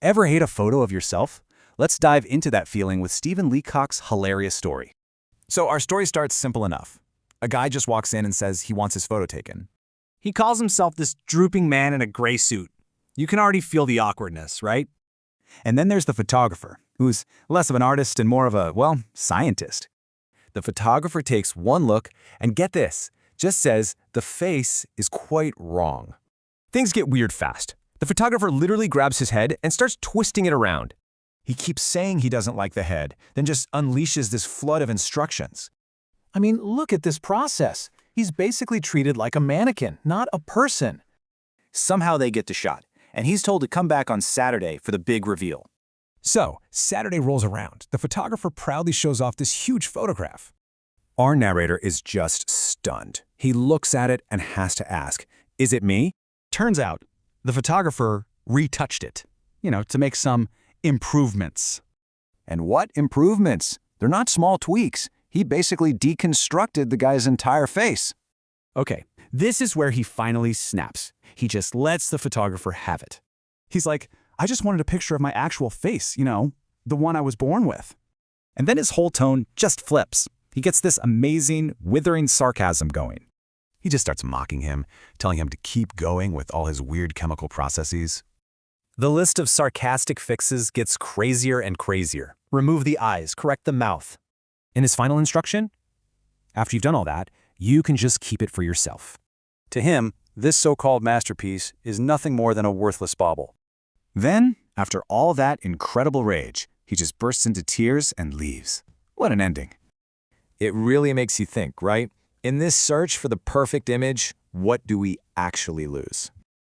Ever hate a photo of yourself? Let's dive into that feeling with Stephen Leacock's hilarious story. So our story starts simple enough. A guy just walks in and says he wants his photo taken. He calls himself this drooping man in a gray suit. You can already feel the awkwardness, right? And then there's the photographer, who's less of an artist and more of a, well, scientist. The photographer takes one look and, get this, just says the face is quite wrong. Things get weird fast. The photographer literally grabs his head and starts twisting it around. He keeps saying he doesn't like the head, then just unleashes this flood of instructions. I mean, look at this process. He's basically treated like a mannequin, not a person. Somehow they get the shot, and he's told to come back on Saturday for the big reveal. So, Saturday rolls around. The photographer proudly shows off this huge photograph. Our narrator is just stunned. He looks at it and has to ask, is it me? Turns out, the photographer retouched it, to make some improvements. And what improvements? They're not small tweaks. He basically deconstructed the guy's entire face. Okay, this is where he finally snaps. He just lets the photographer have it. He's like, I just wanted a picture of my actual face, the one I was born with. And then his whole tone just flips. He gets this amazing, withering sarcasm going. He just starts mocking him, telling him to keep going with all his weird chemical processes. The list of sarcastic fixes gets crazier and crazier. Remove the eyes, correct the mouth. In his final instruction, after you've done all that, you can just keep it for yourself. To him, this so-called masterpiece is nothing more than a worthless bauble. Then, after all that incredible rage, he just bursts into tears and leaves. What an ending. It really makes you think, right? In this search for the perfect image, what do we actually lose?